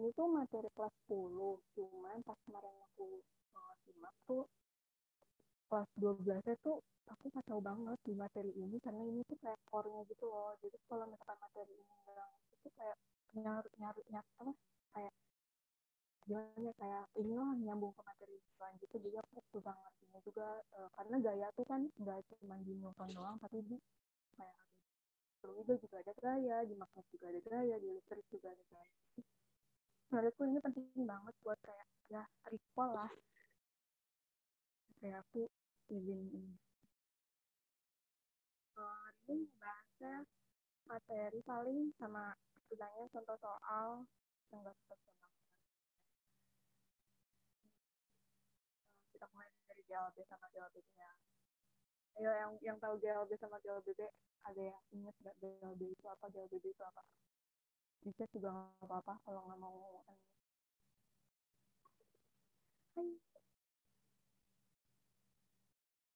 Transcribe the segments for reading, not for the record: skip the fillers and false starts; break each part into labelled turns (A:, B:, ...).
A: ini tuh materi kelas 10, cuman pas kemarin aku simak tuh kelas 12-nya tuh aku kacau banget di materi ini karena ini tuh kayak core-nya gitu loh. Jadi kalau misalkan materi ini yang itu kayak nyarut apa kayak gimana kayak ini loh nyambung ke materi selanjutnya, jadi aku susah ngertinya juga karena gaya tuh kan nggak cuma di Newton doang, tapi di kayak fluida juga ada gaya, di magnet juga ada gaya, di listrik juga ada gaya. Menurutku ini penting banget buat kayak ya recall lah, kayak aku izin ini hari ini bahasnya materi paling sama setidaknya contoh soal yang nggak profesional. Kita mulai dari GLB sama GLB-nya. Ayo yang tahu GLB sama GLBB, ada yang ingat nggak GLB itu apa, GLBB itu apa? Bisa juga nggak apa-apa kalau nggak mau. Hai.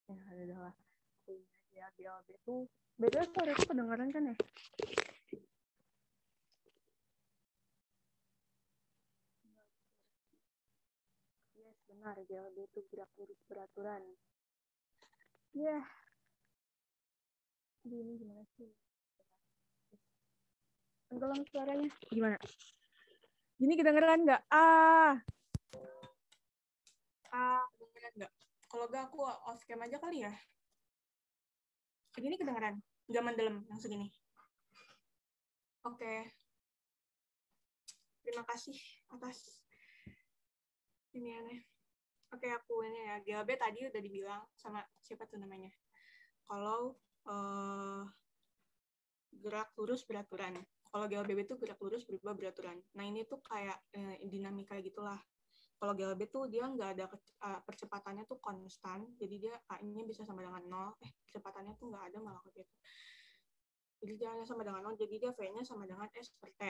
A: Ya ada lah. Ya GLB itu beda, suara itu kedengaran kan ya? Yes, benar, GLB itu gerak lurus beraturan. Ya, yeah. Ini gimana sih? Tenggelam suaranya. Gimana? Gini kedengeran nggak? Kedengeran nggak? Kalau nggak aku off cam aja kali ya. Segini kedengeran? Nggak mendalam yang segini. Oke. Terima kasih atas ini aneh. Oke, aku ini ya. GLB tadi udah dibilang sama siapa tuh namanya? Kalau gerak lurus beraturan. Kalau GLB itu gerak lurus berubah beraturan. Nah, ini tuh kayak dinamika gitulah. Kalau GLB tuh dia nggak ada percepatannya tuh konstan, jadi dia A-nya bisa sama dengan 0. Percepatannya tuh nggak ada malah gitu. Jadi dia hanya sama dengan 0, jadi dia V-nya sama dengan S per T.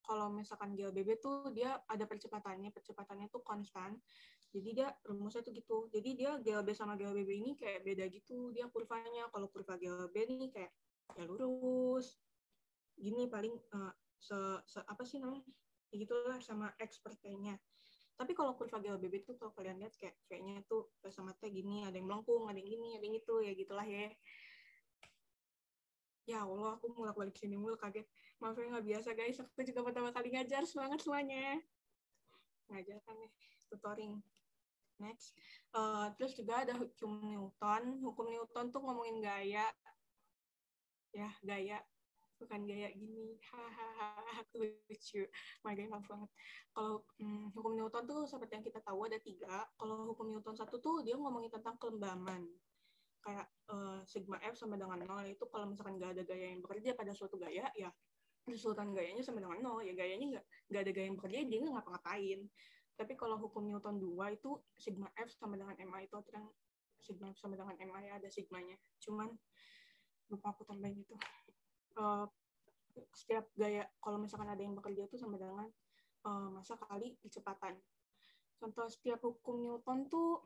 A: Kalau misalkan GLBB tuh dia ada percepatannya tuh konstan, jadi dia rumusnya tuh gitu. Jadi dia GLB sama GLBB ini kayak beda gitu, dia kurvanya. Kalau kurva GLB nih kayak ya lurus, gini paling apa sih namanya? Ya gitulah sama X per T-nya. Tapi kalau kurva GLBB itu kalau kalian lihat kayak V-nya tuh sama T gini, ada yang melengkung, ada yang gini, ada yang itu, ya gitulah ya. Ya Allah, aku mulak balik sini mulu kaget. Maaf ya, nggak biasa guys, aku juga pertama kali ngajar, semangat semuanya. Ngajar kan nih, tutoring. Next. Terus juga ada hukum Newton. Hukum Newton tuh ngomongin gaya. Ya, gaya. Bukan gaya gini. Hahaha, aku lucu. My God, maaf banget. Kalau hukum Newton tuh seperti yang kita tahu ada 3. Kalau hukum Newton 1 tuh dia ngomongin tentang kelembaman. Kayak sigma F sama dengan 0, itu kalau misalkan nggak ada gaya yang bekerja pada suatu gaya, ya resultan gayanya sama dengan 0, ya gayanya nggak ada gaya yang bekerja, dia nggak ngapa-ngapain. Tapi kalau hukum Newton 2 itu sigma F sama dengan MA, itu aturan sigma F sama dengan MA ya ada sigmanya. Cuman lupa aku tambahin itu. Setiap gaya, kalau misalkan ada yang bekerja itu sama dengan massa kali kecepatan. Contoh setiap hukum Newton tuh,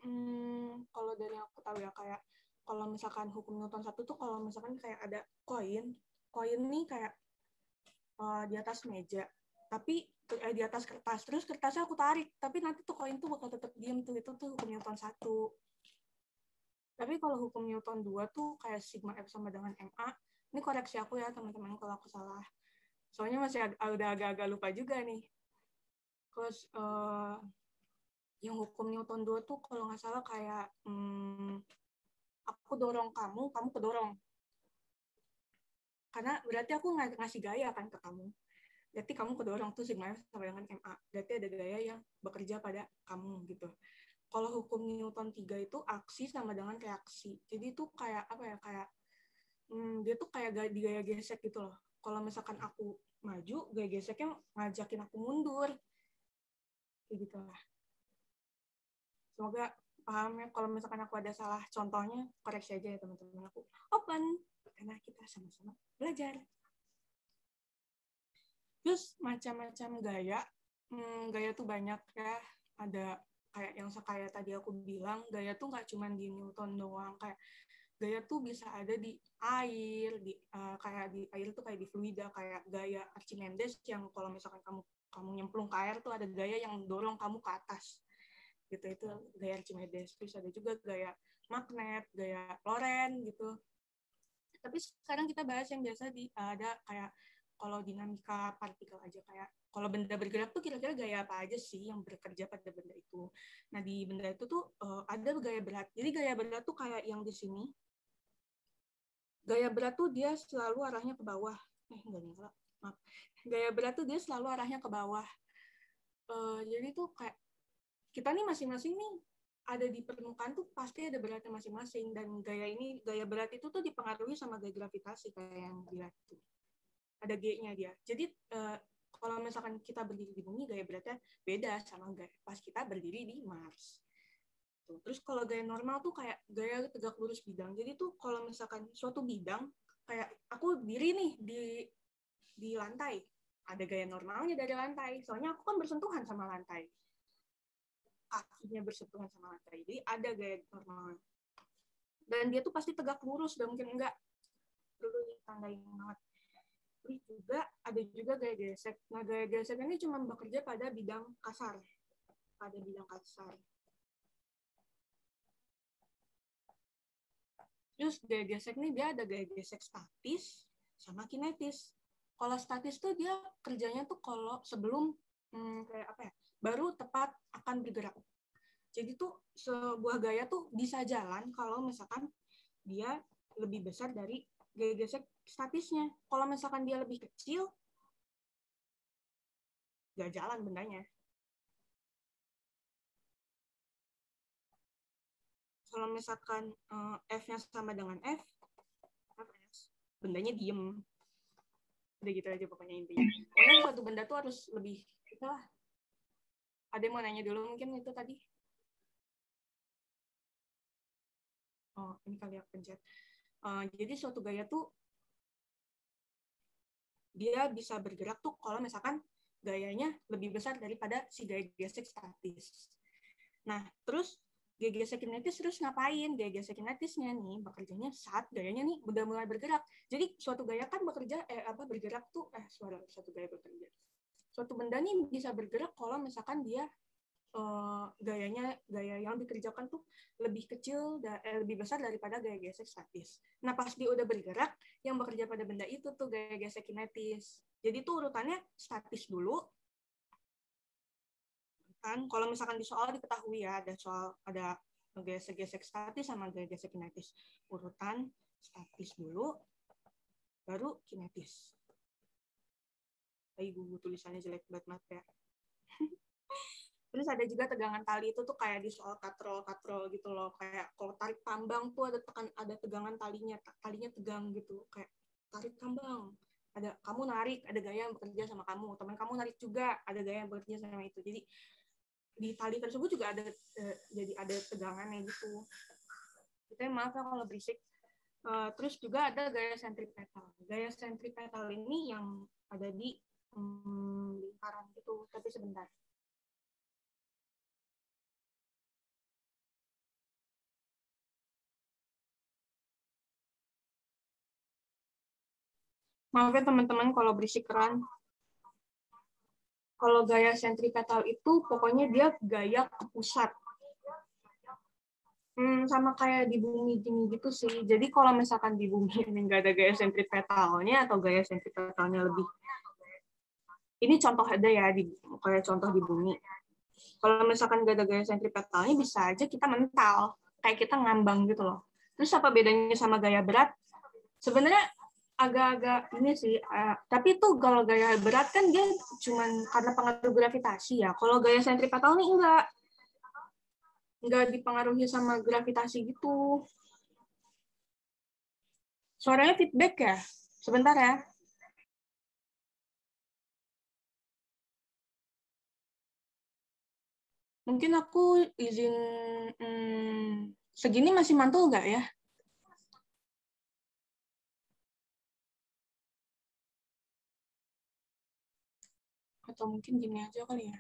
A: kalau dari yang aku tahu ya, kayak kalau misalkan hukum Newton 1 tuh kalau misalkan kayak ada koin nih kayak di atas meja, tapi di atas kertas, terus kertasnya aku tarik, tapi nanti tuh koin tuh bakal tetap diem tuh, itu tuh hukum Newton 1. Tapi kalau hukum Newton 2 tuh kayak sigma F sama dengan MA, ini koreksi aku ya teman-teman kalau aku salah. Soalnya masih udah agak-agak lupa juga nih. Terus yang hukum Newton 2 tuh kalau nggak salah kayak aku dorong kamu, kamu kedorong. Karena berarti aku ngasih gaya kan ke kamu. Berarti kamu kedorong tuh sigma sama dengan MA. Berarti ada gaya yang bekerja pada kamu gitu. Kalau hukum Newton 3 itu aksi sama dengan reaksi. Jadi itu kayak apa ya, kayak dia tuh kayak gaya gesek gitu loh. Kalau misalkan aku maju, gaya geseknya ngajakin aku mundur. Kayak gitu lah. Semoga paham ya. Kalau misalkan aku ada salah contohnya, koreksi aja ya teman-teman aku. Open, karena kita sama-sama belajar. Terus macam-macam gaya. Gaya tuh banyak ya. Ada kayak yang kayak tadi aku bilang, gaya tuh nggak cuma di Newton doang. Kayak gaya tuh bisa ada di air, kayak di air tuh kayak di fluida, kayak gaya Archimedes yang kalau misalkan kamu kamu nyemplung ke air tuh ada gaya yang dorong kamu ke atas. Gitu, itu gaya Archimedes. Terus ada juga gaya magnet, gaya Lorentz gitu. Tapi sekarang kita bahas yang biasa ada kayak kalau dinamika partikel aja, kayak kalau benda bergerak tuh kira-kira gaya apa aja sih yang bekerja pada benda itu. Nah, di benda itu tuh ada gaya berat. Jadi gaya berat tuh kayak yang di sini. Gaya berat tuh dia selalu arahnya ke bawah. Enggak nyala. Maaf. Gaya berat tuh dia selalu arahnya ke bawah. Jadi tuh kayak kita nih masing-masing nih ada di permukaan tuh pasti ada beratnya masing-masing, dan gaya berat itu tuh dipengaruhi sama gaya gravitasi kayak yang dilihat tuh. Ada G-nya dia. Jadi kalau misalkan kita berdiri di bumi, gaya beratnya beda sama pas kita berdiri di Mars. Tuh. Terus kalau gaya normal tuh kayak gaya tegak lurus bidang. Jadi tuh kalau misalkan suatu bidang, kayak aku diri nih di lantai, ada gaya normalnya dari lantai. Soalnya aku kan bersentuhan sama lantai. Kakinya bersentuhan sama lantai. Jadi ada gaya normalnya. Dan dia tuh pasti tegak lurus, dan mungkin enggak. Dulu ditandain banget. Terus juga ada juga gaya gesek. Nah, gaya gesek ini cuma bekerja pada bidang kasar. Terus gaya gesek ini dia ada gaya gesek statis sama kinetis. Kalau statis tuh dia kerjanya tuh kalau sebelum kayak apa ya, baru tepat akan bergerak. Jadi tuh sebuah gaya tuh bisa jalan kalau misalkan dia lebih besar dari gaya gesek statisnya. Kalau misalkan dia lebih kecil, nggak jalan bendanya. Kalau misalkan F-nya sama dengan F, bendanya diem. Udah gitu aja pokoknya intinya. Pokoknya suatu benda tuh harus lebih, lah. Ada yang mau nanya dulu mungkin itu tadi? Oh, ini kali ya pencet. Jadi suatu gaya tuh dia bisa bergerak tuh kalau misalkan gayanya lebih besar daripada si gaya gesek statis. Nah, terus gaya gesek kinetis terus ngapain? Gaya gesek kinetisnya nih bekerjanya saat gayanya nih udah mulai bergerak. Jadi suatu gaya kan bergerak tuh suatu gaya bekerja. Suatu benda nih bisa bergerak kalau misalkan dia gaya yang dikerjakan tuh lebih kecil lebih besar daripada gaya gesek statis. Nah, pas dia udah bergerak, yang bekerja pada benda itu tuh gaya gesek kinetis. Jadi tuh urutannya statis dulu. Kan kalau misalkan di soal diketahui ya, ada gaya gesek statis sama gaya gesek kinetis. Urutan statis dulu, baru kinetis. Gugu tulisannya jelek banget ya. Terus ada juga tegangan tali itu tuh kayak di soal katrol gitu loh, kayak kalau tarik tambang tuh ada tegangan talinya tegang gitu, kayak tarik tambang, ada kamu narik, ada gaya yang bekerja sama kamu, teman kamu narik juga, ada gaya yang bekerja sama itu. Jadi di tali tersebut juga jadi ada tegangannya gitu. Kita maaf ya kalau berisik. Terus juga ada gaya sentripetal. Gaya sentripetal ini yang ada di lingkaran gitu, tapi sebentar. Maaf ya teman-teman kalau berisik keran. Kalau gaya sentripetal itu pokoknya dia gaya ke pusat. Sama kayak di bumi gini gitu sih. Jadi kalau misalkan di bumi ini nggak ada gaya sentripetalnya atau gaya sentripetalnya lebih. Ini contoh ada ya, kayak contoh di bumi. Kalau misalkan nggak ada gaya sentripetalnya bisa aja kita mental. Kayak kita ngambang gitu loh. Terus apa bedanya sama gaya berat? Sebenarnya agak-agak ini sih, tapi tuh kalau gaya berat kan dia cuman karena pengaruh gravitasi ya. Kalau gaya sentripetal nih enggak dipengaruhi sama gravitasi gitu. Suaranya feedback ya? Sebentar ya. Mungkin aku izin segini masih mantul nggak ya? Atau mungkin gini aja kali ya.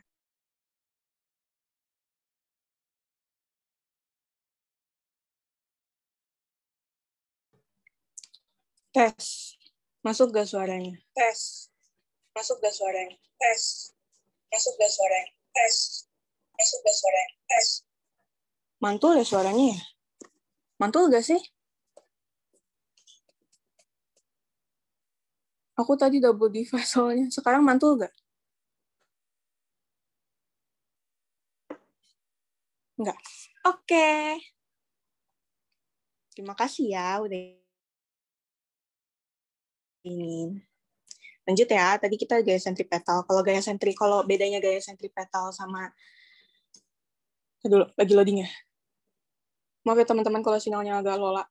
A: Tes. Masuk gak suaranya? Tes. Masuk gak suaranya? Tes. Masuk gak suaranya? Tes. Masuk gak suaranya? Tes. Mantul ya suaranya ya? Mantul gak sih? Aku tadi double device soalnya. Sekarang mantul gak? Enggak. Oke. Terima kasih ya udah ini. Lanjut ya. Tadi kita gaya sentripetal. Kalau bedanya gaya sentripetal sama dulu lagi loading ya. Maaf ya teman-teman kalau sinyalnya agak lola.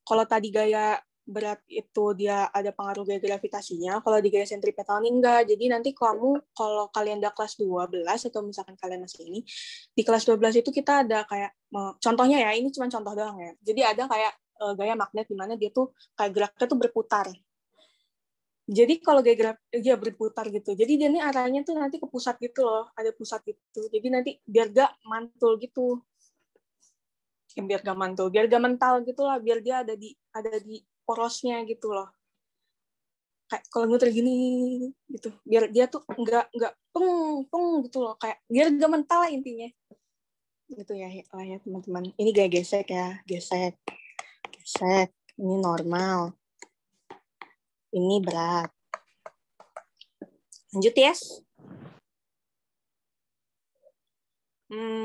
A: Kalau tadi gaya berat itu dia ada pengaruh gaya gravitasinya, kalau di gaya sentripetal ini enggak. Jadi nanti kamu, kalau kalian udah kelas 12, atau misalkan kalian masih ini, di kelas 12 itu kita ada kayak, contohnya ya, ini cuma contoh doang ya. Jadi ada kayak gaya magnet, di mana dia tuh kayak geraknya tuh berputar. Jadi kalau gaya gerak, dia berputar gitu. Jadi dia ini arahnya tuh nanti ke pusat gitu loh, ada pusat gitu. Jadi nanti biar gak mantul gitu. Biar gak mantul, biar gak mental gitu lah, biar dia ada di porosnya gitu loh. Kayak kalau muter gini gitu, biar dia tuh nggak peng gitu loh, kayak biar gak mental lah intinya. Gitu ya teman-teman. Ini gaya gesek ya, gesek. Ini normal. Ini berat. Lanjut ya.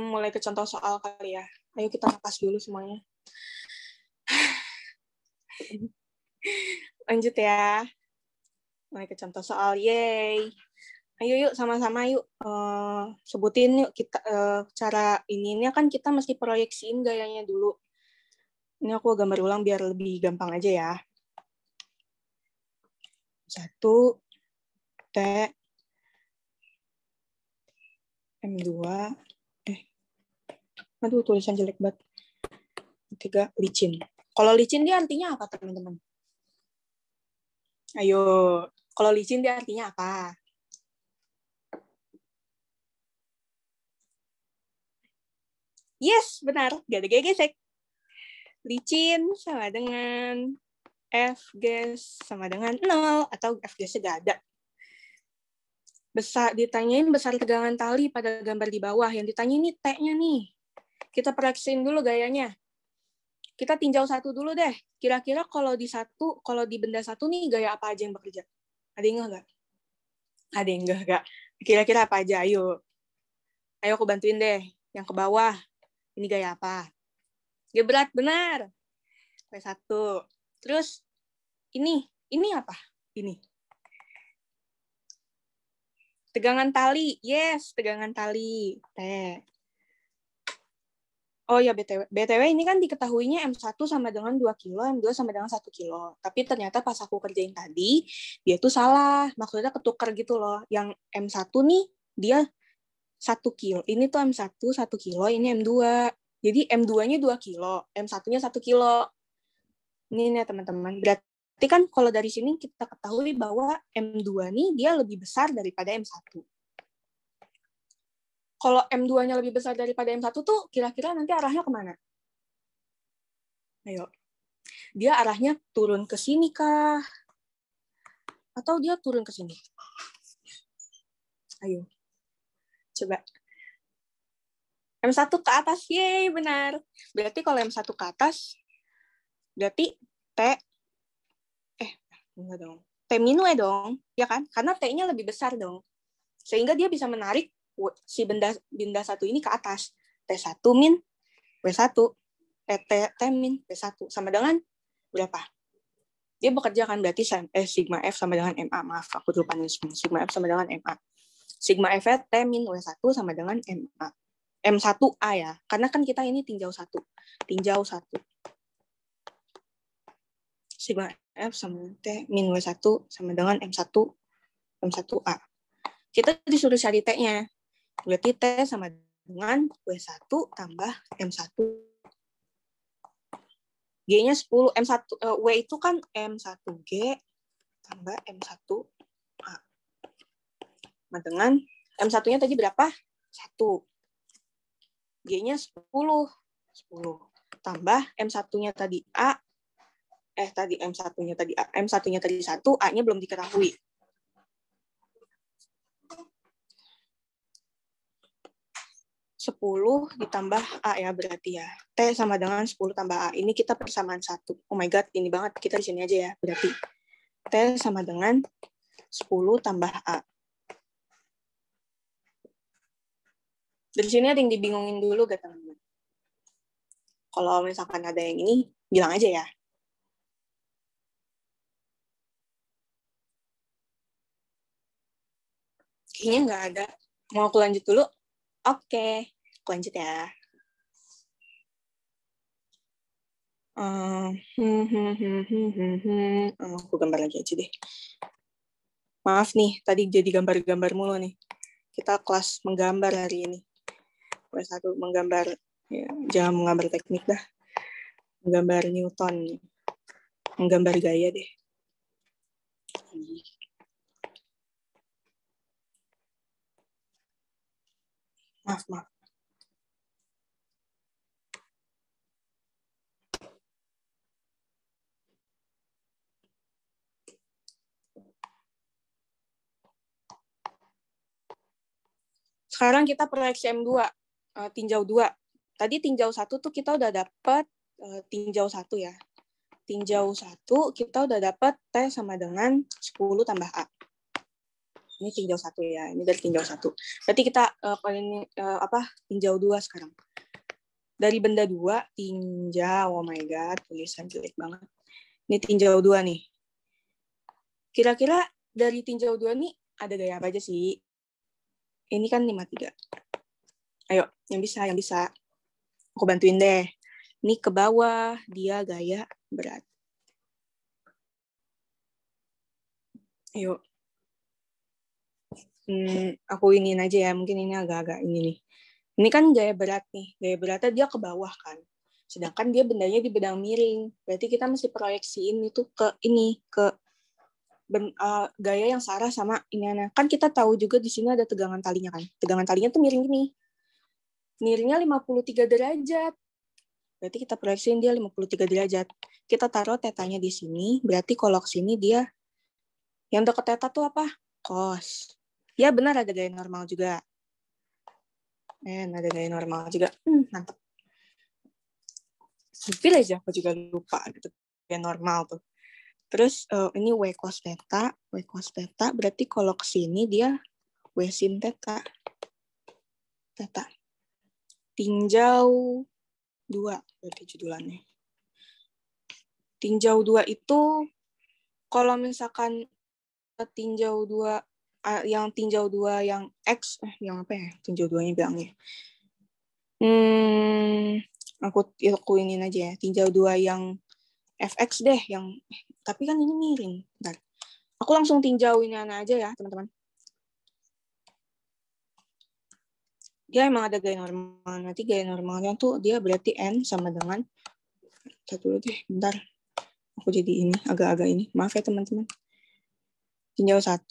A: Mulai ke contoh soal kali ya. Ayo kita napas dulu semuanya. Lanjut ya. Mulai ke contoh soal, yeay. Ayo yuk sama-sama yuk sebutin yuk kita cara ini kan kita mesti proyeksiin gayanya dulu. Ini aku gambar ulang biar lebih gampang aja ya. 1 T M2 aduh tulisan jelek banget. 3 licin. Kalau licin dia artinya apa teman-teman? Ayo, kalau licin dia artinya apa? Yes, benar. Gak ada gesek. Licin sama dengan F gas sama dengan 0 atau F gasnya gak ada. Ditanyain besar tegangan tali pada gambar di bawah. Yang ditanya ini T-nya nih. Kita proyeksiin dulu gayanya. Kita tinjau satu dulu deh. Kira-kira kalau di benda satu nih gaya apa aja yang bekerja? Ada yang enggak? Ada yang enggak? Kira-kira apa aja? Ayo aku bantuin deh. Yang ke bawah. Ini gaya apa? Gaya berat, benar. P1. Terus ini apa? Ini. Tegangan tali. Yes, tegangan tali. T. Oh ya, BTW ini kan diketahuinya M1 sama dengan 2 kilo, M2 sama dengan 1 kilo. Tapi ternyata pas aku kerjain tadi, dia tuh salah. Maksudnya ketukar gitu loh. Yang M1 nih, dia 1 kilo. Ini tuh M1 1 kilo, ini M2. Jadi M2-nya 2 kilo, M1-nya 1 kilo. Ini nih teman-teman. Berarti kan kalau dari sini kita ketahui bahwa M2 nih dia lebih besar daripada M1. Kalau M2-nya lebih besar daripada M1 tuh kira-kira nanti arahnya kemana? Ayo. Dia arahnya turun ke sini kah? Atau dia turun ke sini? Ayo. Coba. M1 ke atas. Yeay, benar. Berarti kalau M1 ke atas, berarti enggak dong. T min W dong. Ya kan? Karena T-nya lebih besar dong. Sehingga dia bisa menarik si benda satu ini ke atas. T1 min W1. T min W1 sama dengan berapa? Dia bekerja kan berarti sigma F sama dengan MA. Maaf, aku lupa nulis. Sigma F sama dengan MA. Sigma F T min W1 sama dengan MA. M1A ya. Karena kan kita ini tinjau 1. Tinjau 1. Sigma F sama T min W1 sama dengan M1A. Kita disuruh cari T-nya. Berarti T sama dengan W1 tambah M1. G-nya 10. W itu kan M1G tambah M1A. Nah, dengan M1-nya tadi berapa? 1. G-nya 10. Tambah M1-nya tadi A. M1-nya tadi A. M1-nya tadi 1. A-nya belum diketahui. 10 ditambah A ya berarti ya. T sama dengan 10 tambah A. Ini kita persamaan 1. Oh my God, ini banget. Kita di sini aja ya. Berarti T sama dengan 10 tambah A. Dari sini ada yang dibingungin dulu gak teman-teman? Kalau misalkan ada yang ini, bilang aja ya. Kayaknya nggak ada. Mau aku lanjut dulu? Oke, aku lanjut ya. Aku gambar lagi aja deh. Maaf nih, tadi jadi gambar-gambar mulu nih. Kita kelas menggambar hari ini. Kelas 1 menggambar, ya, jangan menggambar teknik dah. Menggambar Newton. Menggambar gaya deh. Maaf. Sekarang kita proyeksi M2, tinjau 2. Tadi tinjau 1 tuh kita udah dapat tinjau 1 ya. Tinjau 1 kita udah dapat T sama dengan 10 tambah A. Ini tinjau 1 ya, ini dari tinjau 1. Berarti kita tinjau 2 sekarang. Dari benda 2, tinjau, oh my God, tulisan jelek banget. Ini tinjau 2 nih. Kira-kira dari tinjau 2 nih, ada gaya apa aja sih? Ini kan 53. Ayo, yang bisa. Aku bantuin deh. Ini ke bawah, dia gaya berat. Ayo. Aku iniin aja ya, mungkin ini agak-agak ini nih. Ini kan gaya berat nih, gaya beratnya dia ke bawah kan. Sedangkan dia bendanya di bidang miring. Berarti kita mesti proyeksiin itu ke ini, ke gaya yang searah sama ini. Kan kita tahu juga di sini ada tegangan talinya kan. Tegangan talinya tuh miring gini. Miringnya 53 derajat. Berarti kita proyeksiin dia 53 derajat. Kita taruh tetanya di sini, berarti kalau ke sini dia yang dekat teta tuh apa? Cos. Ya benar, ada gaya normal juga. Ada gaya normal juga. Mantap. Pilih aja, aku juga lupa gitu. Gaya normal tuh. Terus ini W cos theta. W cos theta berarti kalau ke sini dia W sin theta. Theta. Tinjau 2 berarti judulnya. Tinjau 2 itu kalau misalkan tinjau 2 yang tinjau 2 yang X, yang apa ya? Tinjau 2-nya bilangnya. Aku iniin aja ya. Tinjau 2 yang FX deh, yang tapi kan ini miring. Bentar. Aku langsung tinjau ini aja ya, teman-teman. Dia emang ada gaya normal. Nanti gaya normalnya tuh dia berarti N sama dengan satu dulu deh, bentar. Aku jadi ini agak-agak ini. Maaf ya teman-teman. Tinjau 1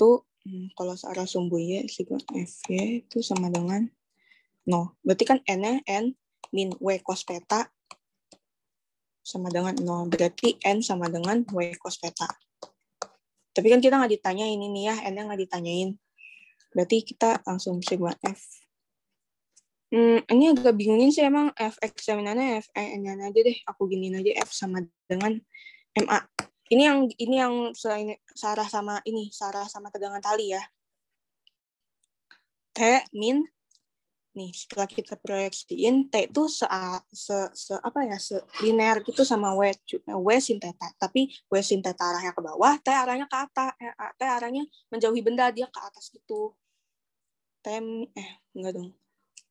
A: kalau searah sumbu Y sigma FY itu sama dengan 0. Berarti kan N-nya N min W cos theta sama dengan 0. Berarti N sama dengan W cos theta. Tapi kan kita nggak ditanyain ini ya, N-nya nggak ditanyain. Berarti kita langsung sigma F. Ini agak bingungin sih emang F eksaminannya F N-nya aja deh. Aku giniin aja F sama dengan MA. Ini yang searah sama tegangan tali ya. T min nih setelah kita proyeksiin T itu linear gitu sama W sin theta. Tapi W sin theta arahnya ke bawah, T arahnya ke atas. T arahnya menjauhi benda, dia ke atas gitu. Enggak dong.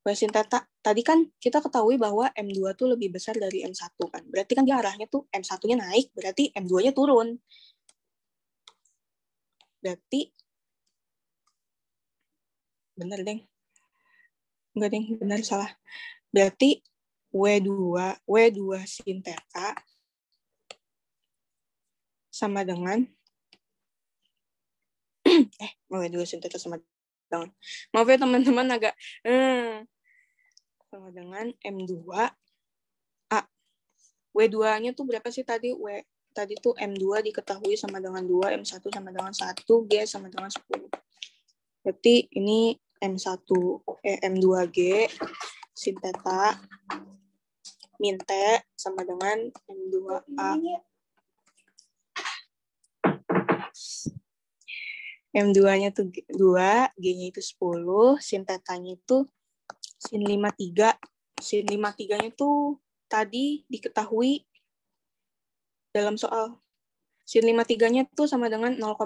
A: W sin theta. Tadi kan kita ketahui bahwa M2 tuh lebih besar dari M1 kan. Berarti kan dia arahnya tuh M1-nya naik, berarti M2-nya turun. Berarti bener deng. Enggak deng, bener salah. Berarti W2 sin theta sama dengan W2 sin theta sama dengan, maaf ya teman-teman agak sama dengan M2 A. W2-nya tuh berapa sih tadi? Tadi tuh M2 diketahui sama dengan 2, M1 sama dengan 1, G sama dengan 10. Berarti ini M2G sin theta min T sama dengan M2A. M2-nya tuh 2, G-nya itu 10, sin theta-nya itu sin 53. Sin 53-nya tuh tadi diketahui dalam soal. Sin 53-nya tuh sama dengan 0,8.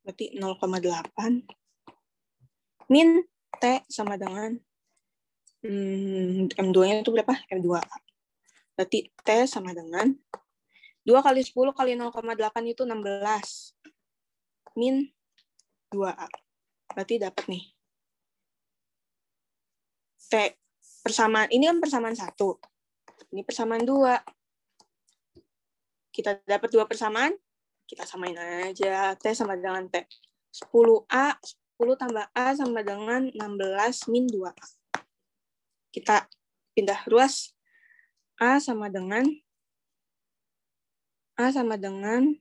A: Berarti 0,8 min T sama dengan M2-nya itu berapa? M2A. Berarti T sama dengan 2 kali 10 kali 0,8 itu 16. Min 2A. Berarti dapat nih. T persamaan, ini kan persamaan 1. Ini persamaan 2. Kita dapat 2 persamaan, kita samain aja. T sama dengan T. 10A, 10 tambah A sama dengan 16 min 2A. Kita pindah ruas. A sama dengan 3A sama dengan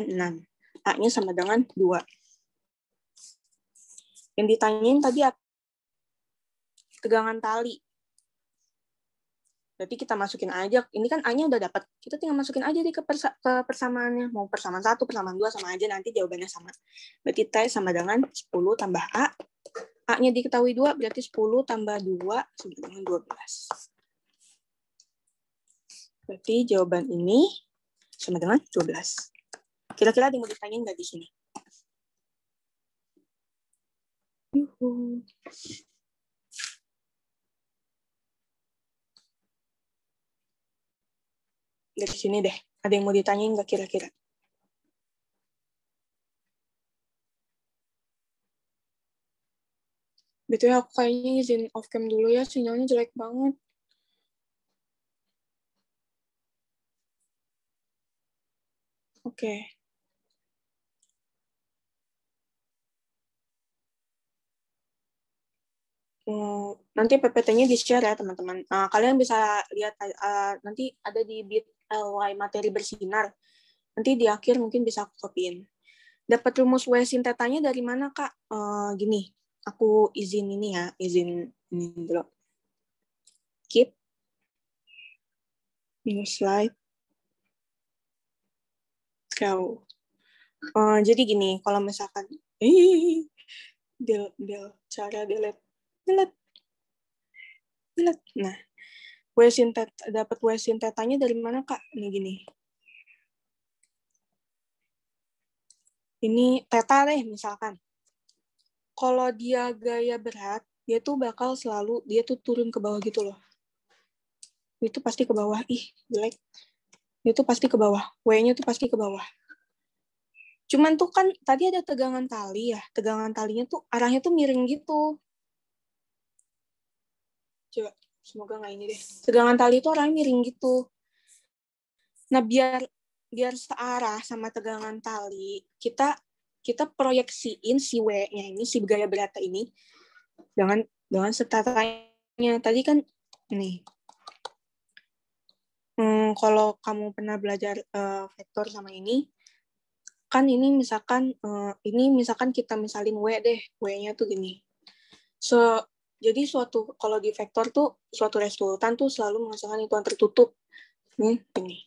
A: 6. A-nya sama dengan 2. Yang ditanyain tadi apa? Tegangan tali. Berarti kita masukin aja. Ini kan A-nya udah dapat. Kita tinggal masukin aja ke persamaannya. Mau persamaan 1, persamaan 2 sama aja. Nanti jawabannya sama. Berarti T sama dengan 10 tambah A. A-nya diketahui 2, berarti 10 tambah 2 sama dengan 12. Berarti jawaban ini sama dengan 12. Kira-kira ada yang mau ditanyain nggak di sini? Yuhu. Dari sini deh. Ada yang mau ditanyain nggak kira-kira? Betul ya, aku kayaknya izin off cam dulu ya. Sinyalnya jelek banget. Oke. Nanti PPT-nya di-share ya, teman-teman. Kalian bisa lihat nanti ada di bit.ly materi bersinar. Nanti di akhir mungkin bisa aku copyin. Dapat rumus W sin theta-nya dari mana, Kak? Gini, aku izin ini ya, izin ini dulu. Keep. New slide. Go. Jadi gini, kalau misalkan cara delete. Nah, dapat W sin theta-nya dari mana, Kak? Ini gini. Ini theta deh misalkan. Kalau dia gaya berat, dia tuh bakal selalu, dia tuh turun ke bawah gitu loh. Itu pasti ke bawah. Ih, jelek. Itu pasti ke bawah. W-nya tuh pasti ke bawah. Cuman tuh kan tadi ada tegangan tali ya. Tegangan talinya tuh arahnya tuh miring gitu. Coba, semoga nggak ini deh. Tegangan tali itu arahnya miring gitu. Nah, biar searah sama tegangan tali, kita proyeksiin si W-nya ini, si gaya berat ini, dengan setatanya. Tadi kan, nih, kalau kamu pernah belajar vektor sama ini, kan ini misalkan kita misalin W deh, W-nya tuh gini. Jadi kalau di vektor tuh, suatu resultan tuh selalu menghasilkan hitungan tertutup. Nih, gini.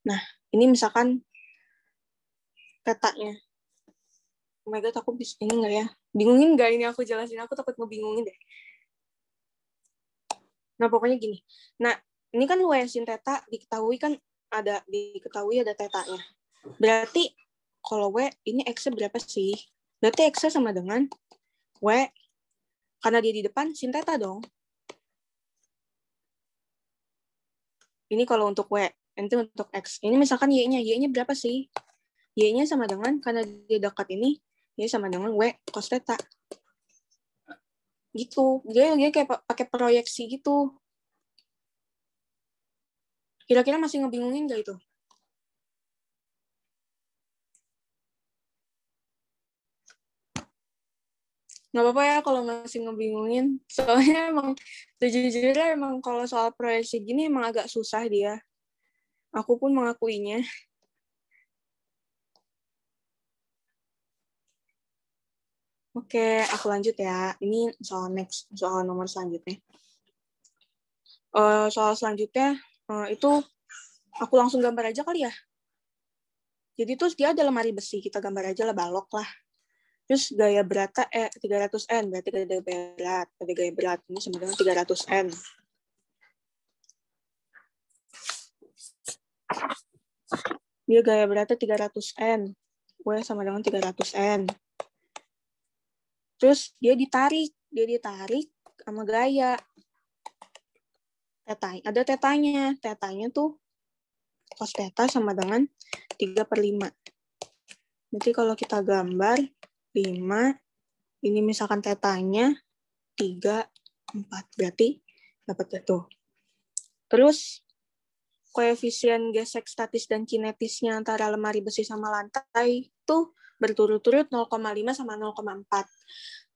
A: Nah, ini misalkan petanya. Oh my God, aku bisa ini nggak ya? Bingungin nggak ini aku jelasin? Aku takut ngebingungin deh. Nah, pokoknya gini. Nah, ini kan W sin theta diketahui ada tetanya. Berarti kalau W ini X-nya berapa sih? Berarti X-nya sama dengan W, karena dia di depan, sin theta dong. Ini kalau untuk W, nanti untuk X. Ini misalkan Y-nya berapa sih? Y-nya sama dengan, karena dia dekat ini, Y sama dengan W cos theta. Gitu. Dia kayak pakai proyeksi gitu. Kira-kira masih ngebingungin nggak itu? Nggak apa-apa ya kalau masih ngebingungin. Soalnya sejujurnya emang kalau soal proyeksi gini emang agak susah dia. Aku pun mengakuinya. Oke, aku lanjut ya. Ini soal nomor selanjutnya. Soal selanjutnya itu aku langsung gambar aja kali ya. Jadi terus dia ada lemari besi, kita gambar aja lah, balok lah. Terus gaya beratnya 300N, berarti gaya berat ini sama dengan 300N. Dia gaya beratnya 300N. W sama dengan 300N. Terus dia ditarik sama gaya. Ada tetanya. Tetanya tuh cos theta sama dengan 3/5. Berarti kalau kita gambar 5, ini misalkan tetanya 3, 4. Berarti dapat itu. Terus koefisien gesek statis dan kinetisnya antara lemari besi sama lantai itu berturut-turut 0,5 sama 0,4.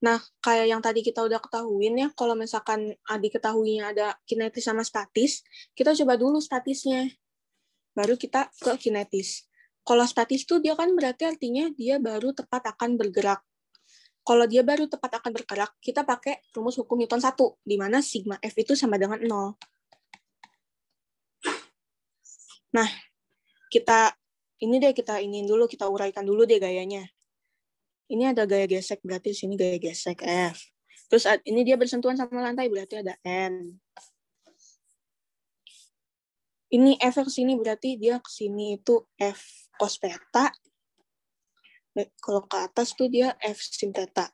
A: Nah, kayak yang tadi kita udah ketahuin ya, kalau misalkan diketahuinya ada kinetis sama statis, kita coba dulu statisnya. Baru kita ke kinetis. Kalau statis itu dia kan berarti artinya dia baru tepat akan bergerak. Kalau dia baru tepat akan bergerak, kita pakai rumus hukum Newton 1, di mana sigma F itu sama dengan 0. Nah, kita uraikan dulu deh gayanya. Ini ada gaya gesek, berarti di sini gaya gesek F. Terus ini dia bersentuhan sama lantai, berarti ada N. Ini F ke sini, berarti dia ke sini itu F cos theta. Kalau ke atas tuh dia F sin theta.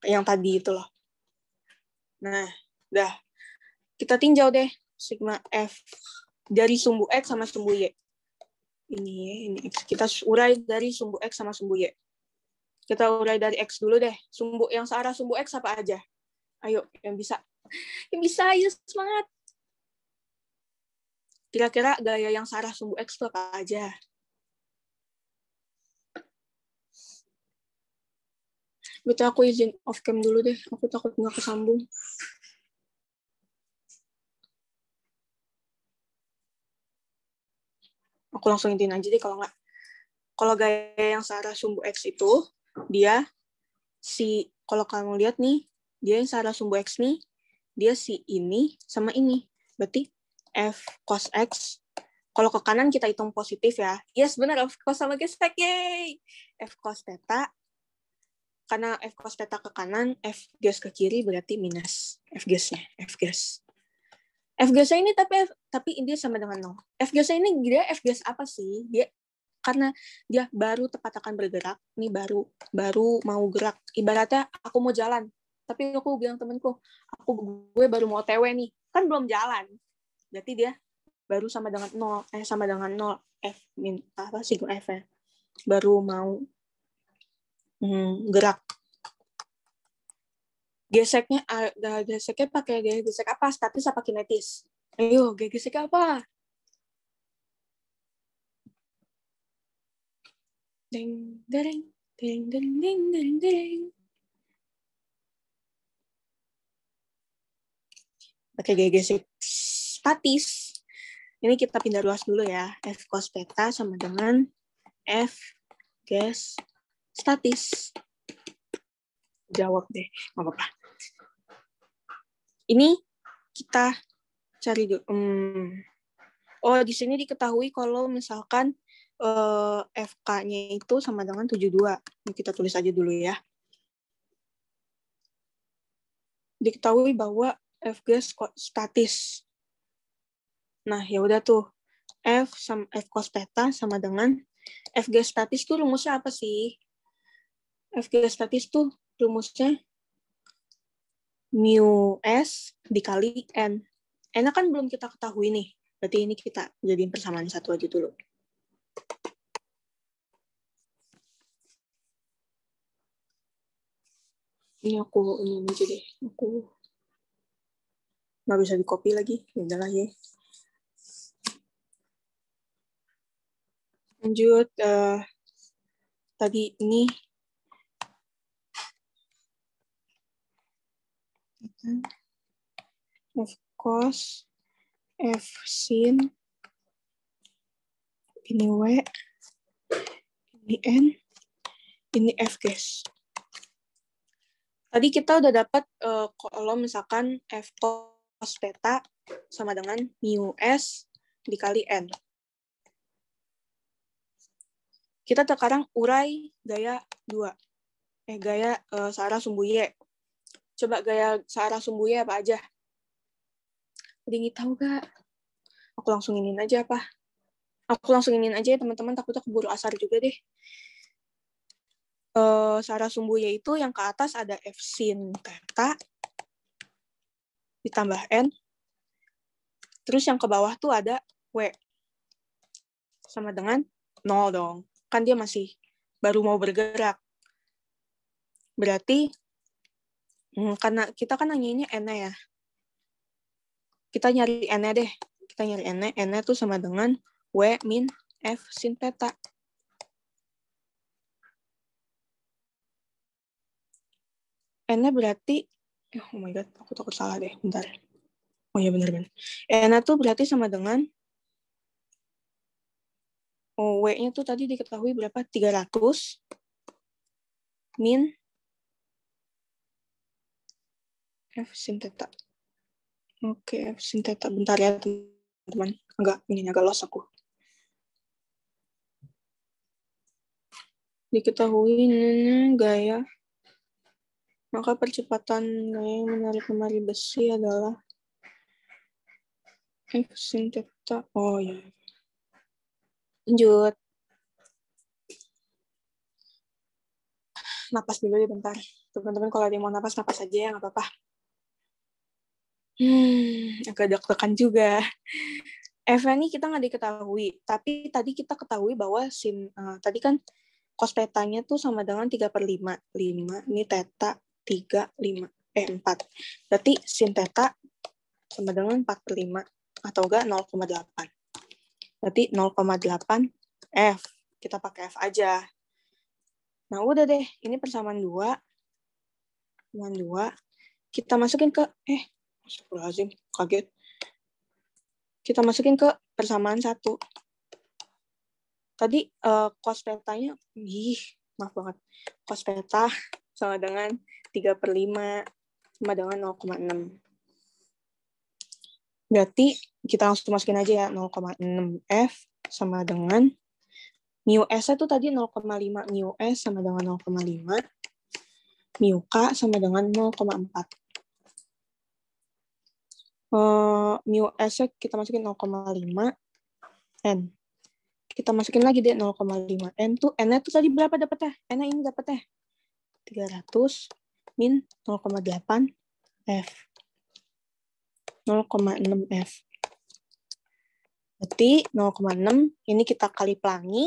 A: Yang tadi itu loh. Nah, udah. Kita tinjau deh sigma F dari sumbu X sama sumbu Y. Ini kita urai dari sumbu X sama sumbu Y. Kita urai dari X dulu deh. Sumbu yang searah sumbu X apa aja? Ayo, yang bisa. Yang bisa, ayo semangat. Kira-kira gaya yang searah sumbu X itu apa aja? Betul, aku izin off cam dulu deh. Aku takut nggak kesambung. Aku langsung intiin aja deh kalau nggak. Kalau gaya yang searah sumbu X itu, dia kalau kamu lihat nih, dia yang searah sumbu X nih, dia si ini sama ini. Berarti F cos X. Kalau ke kanan kita hitung positif ya. Yes, benar, F cos sama gesek, yay! F cos theta. Karena F cos theta ke kanan, F ges ke kiri berarti minus F gesnya, F ges. F gesnya ini tapi dia sama dengan 0. F gesnya ini dia F ges apa sih? Dia karena dia baru tepat akan bergerak, ini baru mau gerak. Ibaratnya aku mau jalan, tapi aku bilang temanku, gue baru mau OTW nih, kan belum jalan. Berarti dia baru sama dengan 0 F min apa sigma F ya. Baru mau gerak. Geseknya pakai gaya gesek apa? Statis apa kinetis? Ayo, gaya gesek apa? Deng deng deng deng deng deng deng. Pakai gaya gesek statis. Ini kita pindah ruas dulu ya. F cos theta sama dengan F ges statis. Jawab deh, nggak apa-apa. Ini kita cari dulu. Oh, di sini diketahui kalau misalkan FK-nya itu sama dengan 72. Ini kita tulis aja dulu ya. Diketahui bahwa F gas statis. Nah, ya udah tuh. F cos theta sama dengan F gas statis tuh rumusnya apa sih? F gas statis tuh rumusnya mu S dikali N. N kan belum kita ketahui nih. Berarti ini kita jadiin persamaan satu aja dulu. Ini aja deh. Aku nggak bisa di-copy lagi. Ya udahlah ya. Lanjut. Tadi ini F cos, F sin, ini W, ini N, ini F gas. Tadi kita udah dapat kalau misalkan F cos theta sama dengan mu S dikali N. Kita sekarang urai gaya 2. Gaya searah sumbu Y. Coba gaya searah sumbu Y apa aja? Ada yang tahu gak? Aku langsung inin aja apa? Aku langsung inin aja ya teman-teman, takutnya keburu asar juga deh. Searah sumbu Y itu yang ke atas ada F sin theta ditambah N. Terus yang ke bawah tuh ada W. Sama dengan 0 dong. Kan dia masih baru mau bergerak. Berarti, karena kita kan nanyainnya N-nya ya. Kita nyari N-nya deh. Kita nyari N-nya. N-nya tuh sama dengan W min F sin theta. N-nya berarti, oh my god, aku takut salah deh. Bentar. Oh iya benar-benar. N-nya tuh berarti sama dengan W-nya tuh tadi diketahui berapa? 300 min F sin theta. Oke, F sin theta. Bentar ya, teman-teman. Ini agak los aku. Diketahui gaya. Maka percepatan gaya menarik lemari besi adalah F sin theta. Oh ya. Lanjut. Napas dulu ya bentar. Teman-teman kalau ada yang mau napas aja ya, nggak apa-apa. Agak deg-degan juga. F ini kita nggak diketahui, tapi tadi kita ketahui bahwa tadi kan cos theta-nya tuh sama dengan 3/5. 5, ini theta 3, 5, 4. Berarti sin theta sama dengan 4/5, atau enggak 0,8. Berarti 0,8 F. Kita pakai F aja. Nah, udah deh. Ini persamaan 2. Kita masukin ke, astagfirullahaladzim, kaget. Kita masukin ke persamaan 1. Tadi cos theta-nya, maaf banget. Cos theta sama dengan 3/5 sama dengan 0,6. Berarti kita langsung masukin aja ya, 0,6 F sama dengan mu S itu tadi 0,5 mu S sama dengan 0,5. Mu K sama dengan 0,4. Mu S kita masukin 0,5 N. Kita masukin lagi deh 0,5 N tuh. N-nya tuh tadi berapa dapetnya? N-nya ini dapetnya 300 min 0,8 F. 0,6 F. Berarti 0,6 ini kita kali pelangi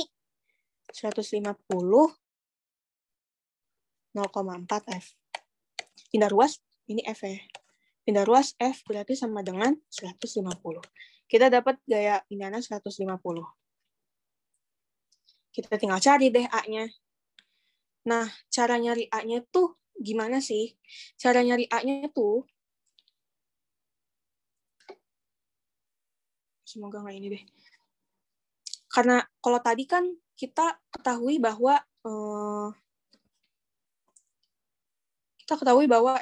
A: 150 0,4 F. Pindah ruas, ini F ya. Pindah ruas F berarti sama dengan 150. Kita dapat gaya pindahan 150. Kita tinggal cari deh A-nya. Nah, cara nyari A-nya tuh gimana sih? Cara nyari A-nya tuh, semoga nggak ini deh. Karena kalau tadi kan kita ketahui bahwa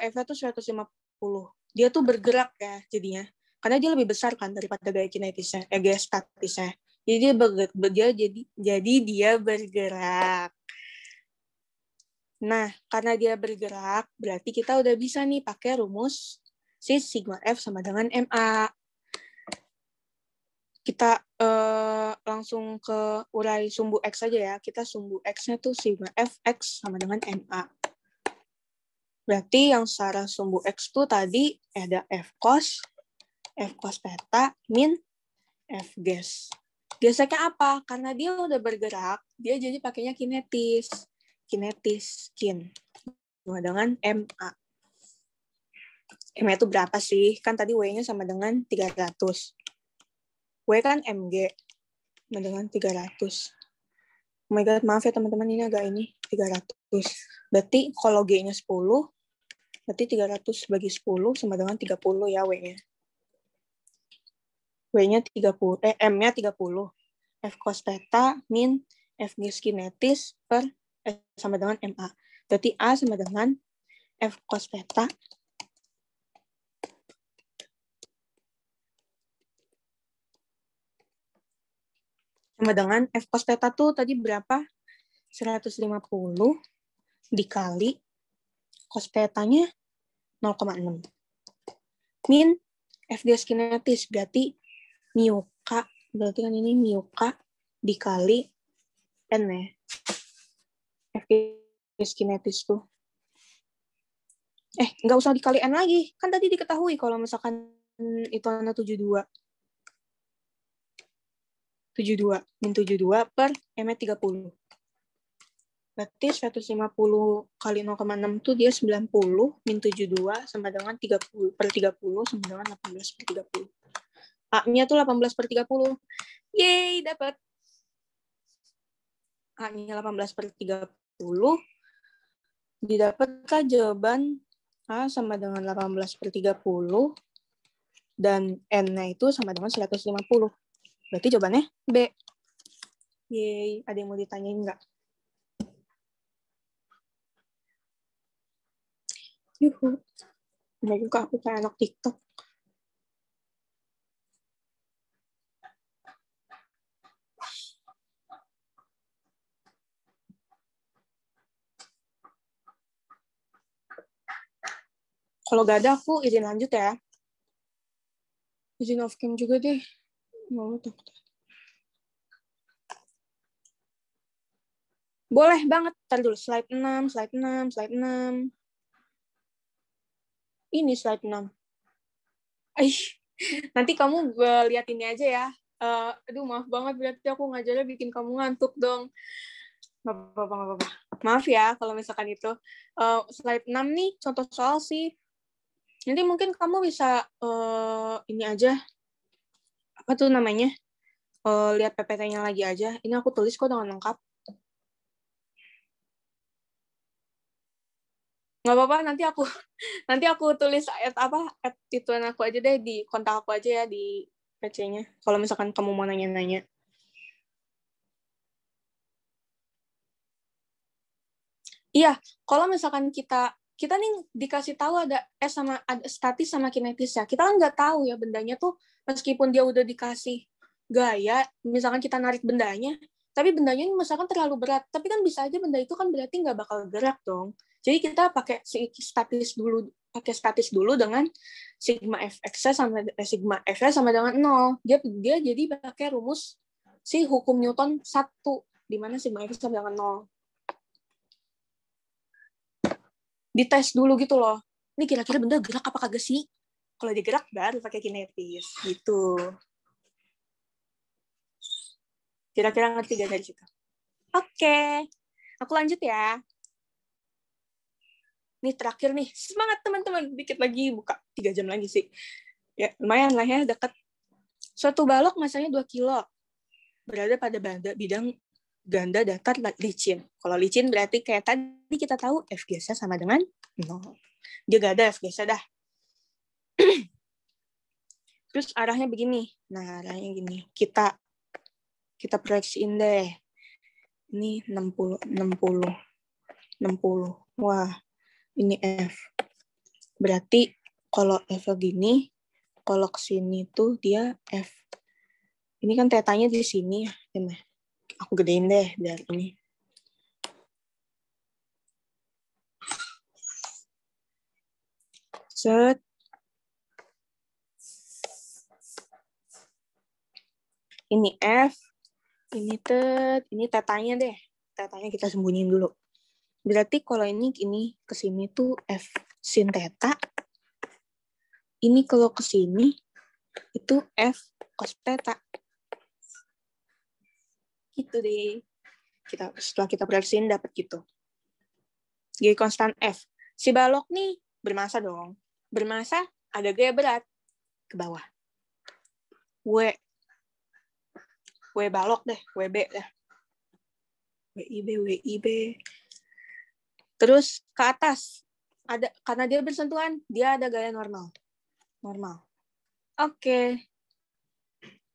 A: F-nya tuh 150. Dia tuh bergerak ya jadinya. Karena dia lebih besar kan daripada gaya kinetisnya, gaya statisnya. Jadi dia bergerak. Nah, karena dia bergerak, berarti kita udah bisa nih pakai rumus si sigma F sama dengan MA. Kita langsung ke urai sumbu X aja ya. Kita sumbu X-nya tuh sigma Fx sama dengan MA. Berarti yang secara sumbu X tuh tadi ada F cos theta min F gas. Geseknya apa? Karena dia udah bergerak, dia jadi pakainya kinetis. Kin. Sama dengan MA. MA itu berapa sih? Kan tadi W-nya sama dengan 300. W kan MG. Sama dengan 300. Oh my god, maaf ya teman-teman, ini agak 300. Berarti kalau G-nya 10, berarti 300 bagi 10 sama dengan 30 ya W-nya. W-nya 30, M-nya 30. F cos theta min F gas kinetis per sama dengan MA. Berarti A sama dengan F cos theta sama dengan F cos theta tuh tadi berapa? 150 dikali cos theta-nya 0,6. Min F ds kinetis berarti mu K, berarti kan ini mu K dikali N ya. F ds kinetis tuh. Nggak usah dikali N lagi. Kan tadi diketahui kalau misalkan itu ada 72. 72. Min 72 per M-nya 30. Berarti 150 kali 0,6 itu dia 90. Min 72 sama dengan 30 per 30 sama dengan 18 per 30. A-nya tuh 18 per 30. Yeay, dapat. A-nya 18 per 30. Didapatlah jawaban A sama dengan 18 per 30. Dan N-nya itu sama dengan 150. Berarti jawabannya B. Yeay, ada yang mau ditanyain nggak? Yuhu. Benar juga aku kayak anak TikTok. Kalau gak ada, aku izin lanjut ya. Izin off cam juga deh. Mau takut. Boleh banget. Ntar dulu, slide 6. Ini slide 6. Nanti kamu lihat ini aja ya. Aduh, maaf banget. Berarti aku ngajarnya bikin kamu ngantuk dong. Gak apa-apa. Maaf ya kalau misalkan itu. Slide 6 nih, contoh soal sih. Nanti mungkin kamu bisa ini aja. Apa tuh namanya? Lihat PPT-nya lagi aja. Ini aku tulis kok dengan lengkap. Nggak apa-apa, nanti aku tulis ituan aku aja deh, di kontak aku aja ya di PC-nya. Kalau misalkan kamu mau nanya-nanya. Iya, kalau misalkan kita nih dikasih tahu ada ada statis sama kinetis ya. Kita kan nggak tahu ya bendanya tuh, meskipun dia udah dikasih gaya, misalkan kita narik bendanya, tapi bendanya misalkan terlalu berat, tapi kan bisa aja benda itu kan berarti nggak bakal gerak dong. Jadi kita pakai statis dulu dengan sigma fx sama sigma f sama dengan 0. Dia jadi pakai rumus si hukum Newton 1, di mana sigma f sama dengan 0. Dites dulu gitu loh. Ini kira-kira benda gerak apa kagak sih? Kalau dia gerak baru pakai kinetis gitu. Kira-kira ngerti gak dari situ? Oke. Aku lanjut ya. Ini terakhir nih. Semangat teman-teman. Dikit lagi buka. 3 jam lagi sih. Ya, lumayan lah ya, dekat. Suatu balok masanya 2 kilo. Berada pada bidang ganda datar licin. Kalau licin berarti kayak tadi kita tahu F biasa sama dengan 0. Dia gak ada F biasa dah. Terus arahnya begini. Nah, arahnya gini. Kita proyeksiin deh. Ini 60. Wah, ini F. Berarti kalau F gini, kalau ke sini tuh dia F. Ini kan tetanya di sini ya. Aku gedein deh biar ini. Set. Ini F. Ini tetanya deh. Tetanya kita sembunyiin dulu. Berarti kalau ini ke sini tuh F sin theta. Ini kalau ke sini itu F cos theta. Gitu deh. Setelah kita proyeksiin dapat gitu. G konstan F. Si balok nih bermasa dong. Bermasa ada gaya berat ke bawah. W balok deh, WB deh. WIB. Terus ke atas. Karena dia bersentuhan, dia ada gaya normal. Oke.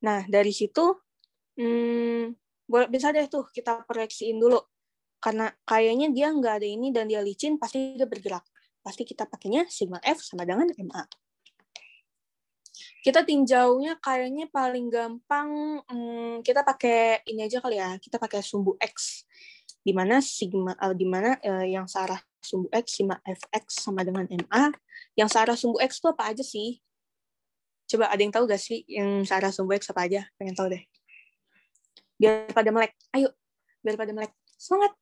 A: Nah, dari situ bisa deh tuh kita proyeksiin dulu. Karena kayaknya dia nggak ada ini dan dia licin, pasti dia bergerak. pasti kita pakainya sigma F sama dengan MA. Kita tinjaunya kayaknya paling gampang, kita pakai ini aja kali ya, kita pakai sumbu X, di mana yang searah sumbu X, sigma Fx sama dengan MA. Yang searah sumbu X itu apa aja sih? Coba ada yang tahu gak sih yang searah sumbu X apa aja? Pengen tahu deh. Biar pada melek. Ayo, biar pada melek. Semangat!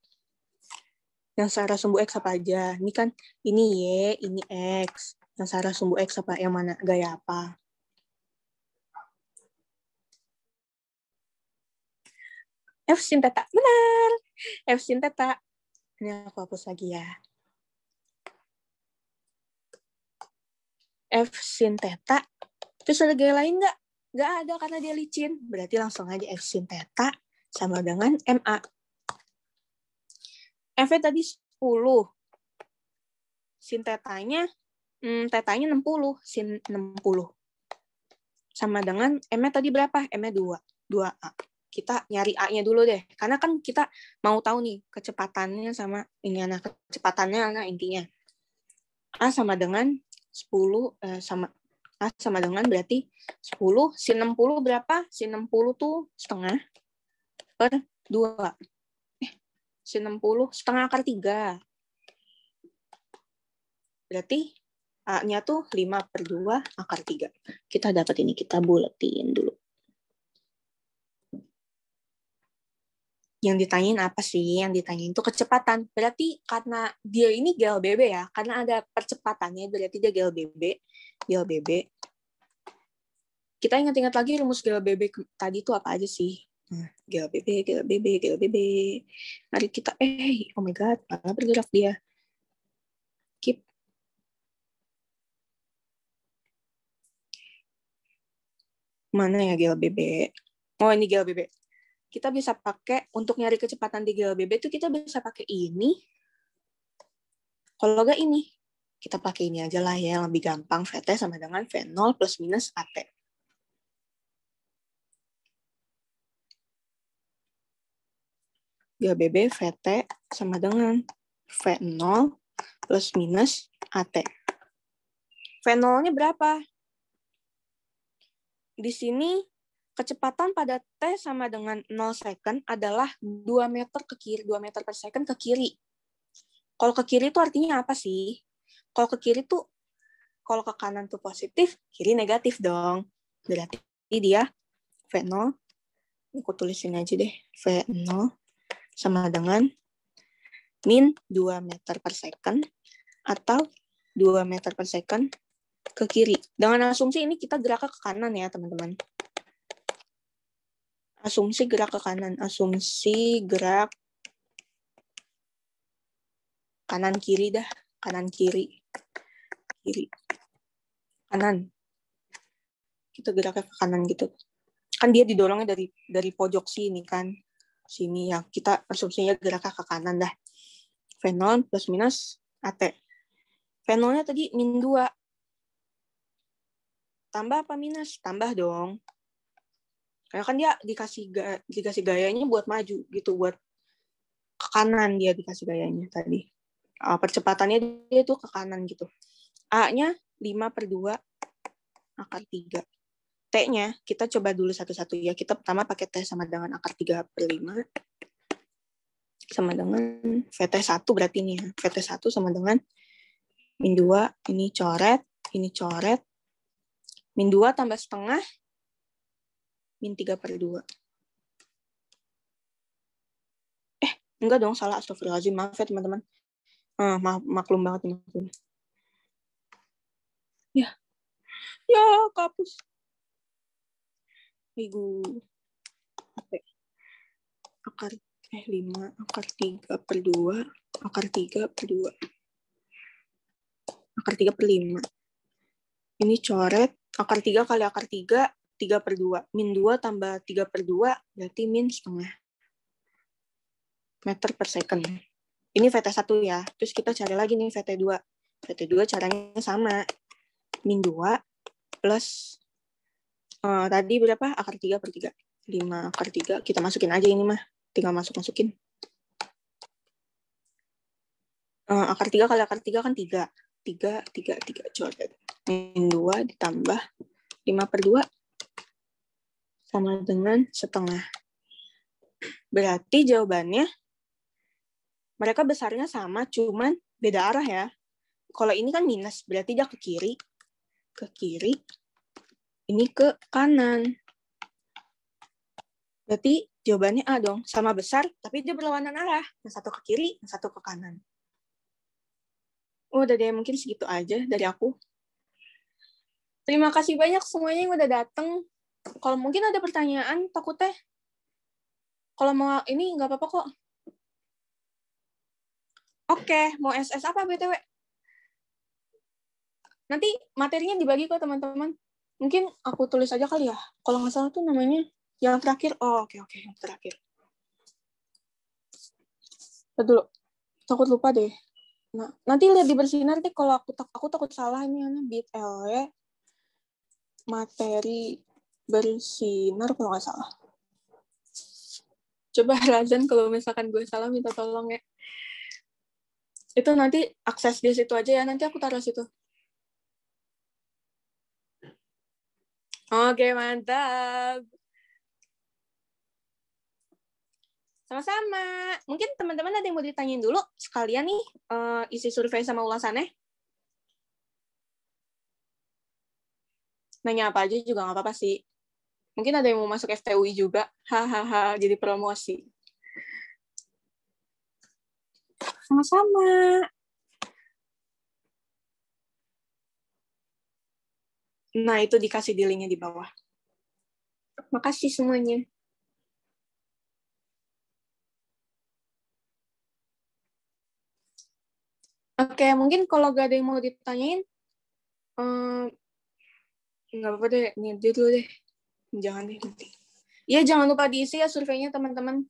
A: Yang searah sumbu X apa aja? Ini kan, ini Y, ini X. Yang searah sumbu X apa? Yang mana? Gaya apa? F sin theta. Benar! F sin theta. Ini aku hapus lagi ya. F sin theta. Terus ada gaya lain nggak? Nggak ada karena dia licin. Berarti langsung aja F sin theta sama dengan MA. F-nya tadi 10. Sin tetanya 60. Sin 60. Sama dengan M-nya tadi berapa? M-nya 2. 2A. Kita nyari A-nya dulu deh. Karena kan kita mau tahu nih kecepatannya sama ini anak kecepatannya intinya. A sama dengan 10 A sama dengan berarti 10 sin 60 berapa? Sin 60 tuh setengah per 2. Sin 60 setengah akar 3. Berarti A-nya tuh 5 per 2 akar 3. Kita dapat ini, kita buletin dulu. Yang ditanyain apa sih? Yang ditanyain itu kecepatan. Berarti karena dia ini GLBB ya, karena ada percepatannya, berarti dia GLBB. Kita ingat-ingat lagi rumus GLBB tadi itu apa aja sih? GLBB. Mari kita, oh my god, malah bergerak dia. Keep. Mana ya GLBB? Oh, ini GLBB. Kita bisa pakai, untuk nyari kecepatan di GLBB itu kita bisa pakai ini. Kalau nggak ini, kita pakai ini aja lah ya, yang lebih gampang. VT sama dengan V0 plus minus AT. GLBB VT sama dengan V0 plus minus AT. V0-nya berapa? Di sini kecepatan pada T sama dengan 0 second adalah 2 meter ke kiri, 2 meter per second ke kiri. Kalau ke kiri itu artinya apa sih? Kalau ke kiri tuh, kalau ke kanan tuh positif, kiri negatif dong. Berarti dia V0, aku tulisin aja deh, V0 sama dengan min 2 meter per second atau 2 meter per second ke kiri. Dengan asumsi ini kita gerak ke kanan ya, teman-teman. Asumsi gerak ke kanan. Asumsi gerak kanan kiri dah. Kanan kiri. Kiri. Kanan. Kita geraknya ke kanan gitu. Kan dia didorongnya dari pojok sini kan. Sini ya. Kita asumsinya geraknya ke kanan dah. V0 plus minus AT. V0-nya tadi min 2. Tambah apa minus? Tambah dong. Karena kan dia dikasih gayanya buat maju gitu, buat ke kanan dia dikasih gayanya tadi. Percepatannya dia tuh ke kanan gitu. A-nya 5 per 2 akar 3. T-nya kita coba dulu satu-satu ya. Kita pertama pakai T sama dengan akar 3 per 5. Sama dengan VT1 berarti ini ya. VT1 sama dengan min 2. Ini coret. Min 2 tambah setengah. Min 3 per 2. Enggak dong, salah. Astagfirullahaladzim. Maaf ya, teman-teman. Maklum banget. Maklum. Ya, kapus. Igu. Akar 5, akar 3 per 2, akar 3 per 2. Akar 3 per 5. Ini coret, akar 3 kali akar 3, 3 per 2. Min 2 tambah 3 per 2, berarti min setengah meter per second. Ini VT1 ya. Terus kita cari lagi nih VT2. VT2 caranya sama. Min 2 plus tadi berapa? Akar 3 per 3. 5 akar 3. Kita masukin aja ini mah. Tinggal masukin. Akar 3 kali akar 3 kan 3. 3. Coba. Min 2 ditambah 5/2 sama dengan setengah. Berarti jawabannya mereka besarnya sama, cuman beda arah ya. Kalau ini kan minus, berarti dia ke kiri. Ke kiri. Ini ke kanan. Berarti jawabannya A dong. Sama besar, tapi dia berlawanan arah. Yang satu ke kiri, yang satu ke kanan. Udah deh, mungkin segitu aja dari aku. Terima kasih banyak semuanya yang udah datang. Kalau mungkin ada pertanyaan, takutnya. Kalau mau ini, nggak apa-apa kok. Oke, mau SS apa BTW? Nanti materinya dibagi kok teman-teman. Mungkin aku tulis aja kali ya. Kalau nggak salah tuh namanya yang terakhir. Oh, oke, yang terakhir. Dulu, takut lupa deh. Nah, nanti lihat di bersinar deh kalau aku takut salah ini bit LW materi bersinar kalau nggak salah. Coba Razan kalau misalkan gue salah minta tolong ya. Itu nanti akses di situ aja ya. Nanti aku taruh situ. Oke, mantap. Sama-sama. Mungkin teman-teman ada yang mau ditanyain dulu sekalian nih isi survei sama ulasannya. Nanya apa aja juga nggak apa-apa sih. Mungkin ada yang mau masuk FTUI juga. Hahaha, jadi promosi. Sama-sama. Nah, itu dikasih di linknya di bawah. Makasih semuanya. Oke, mungkin kalau gak ada yang mau ditanyain, nggak apa-apa deh, ini dulu deh. Jangan deh nanti. Iya, jangan lupa diisi ya surveinya, teman-teman.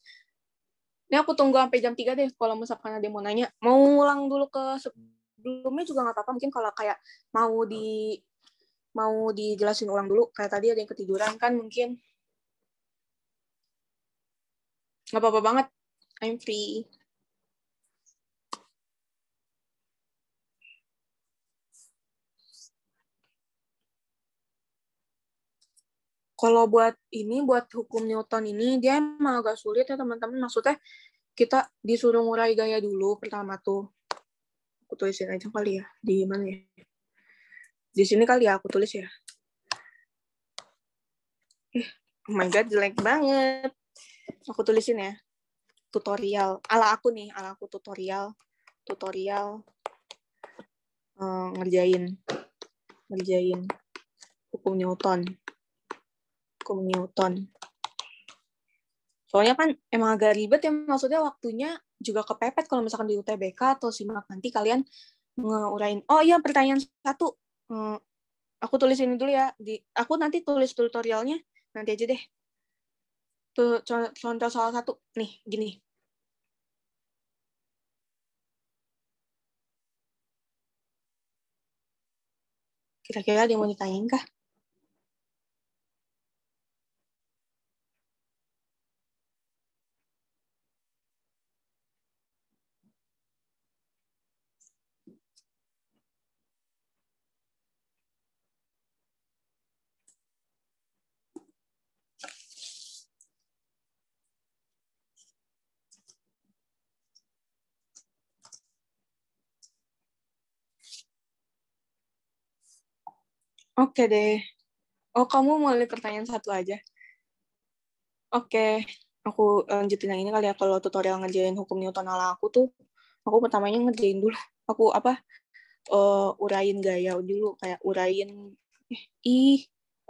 A: Ini aku tunggu sampai jam 3 deh, kalau misalkan ada yang mau nanya. Mau ulang dulu ke sebelumnya juga nggak apa-apa. Mungkin kalau kayak mau dijelasin ulang dulu, kayak tadi ada yang ketiduran kan mungkin. Nggak apa-apa banget. I'm free. Kalau buat hukum Newton ini, dia emang agak sulit ya teman-teman. Maksudnya kita disuruh ngurai gaya dulu pertama tuh. Aku tulisin aja kali ya. Di mana ya? Di sini kali ya aku tulis ya. Oh my God, jelek banget. Aku tulisin ya. Tutorial. Ala aku tutorial. Ngerjain hukum Newton. Soalnya kan emang agak ribet ya, maksudnya waktunya juga kepepet kalau misalkan di UTBK atau SIMAK nanti kalian ngeurain. Oh iya, pertanyaan 1. Aku tulis ini dulu ya. Aku nanti tulis tutorialnya nanti aja deh. Tuh contoh salah 1 nih, gini. Kira-kira ada yang mau ditanyain kah? Oke deh. Oh, kamu mulai pertanyaan 1 aja. Oke. Aku lanjutin yang ini kali ya. Kalau tutorial ngerjain hukum Newton ala aku tuh, aku pertamanya ngerjain dulu. Aku urain gaya dulu. Kayak urain,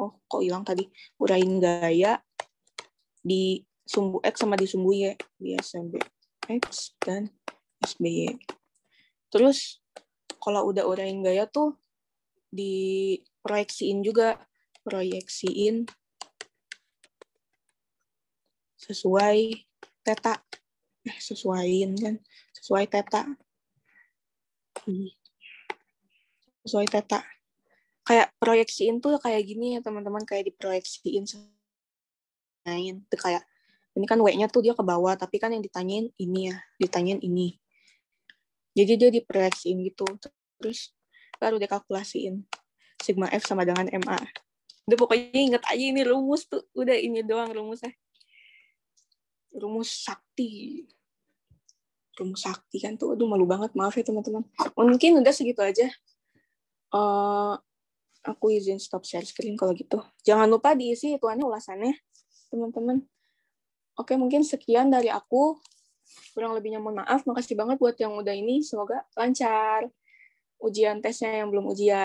A: kok hilang tadi. Urain gaya di sumbu X sama di sumbu Y. Di SMB X dan SBY. Terus, kalau udah urain gaya tuh, diproyeksiin juga. Proyeksiin sesuai teta. Sesuai teta. Sesuai teta. Kayak proyeksiin tuh kayak gini ya teman-teman, kayak diproyeksiin. Itu kayak, ini kan W-nya tuh dia ke bawah, tapi kan yang ditanyain ini ya, ditanyain ini. Jadi dia diproyeksiin gitu. Terus baru dikalkulasiin. Sigma F sama dengan MA. Udah pokoknya inget aja ini rumus tuh. Udah ini doang rumusnya. Rumus sakti. Rumus sakti kan tuh. Aduh malu banget. Maaf ya teman-teman. Mungkin udah segitu aja. Aku izin stop share screen kalau gitu. Jangan lupa diisi ituannya ulasannya, teman-teman. Oke, mungkin sekian dari aku. Kurang lebihnya mohon maaf. Makasih banget buat yang udah ini. Semoga lancar. Ujian tesnya yang belum ujian.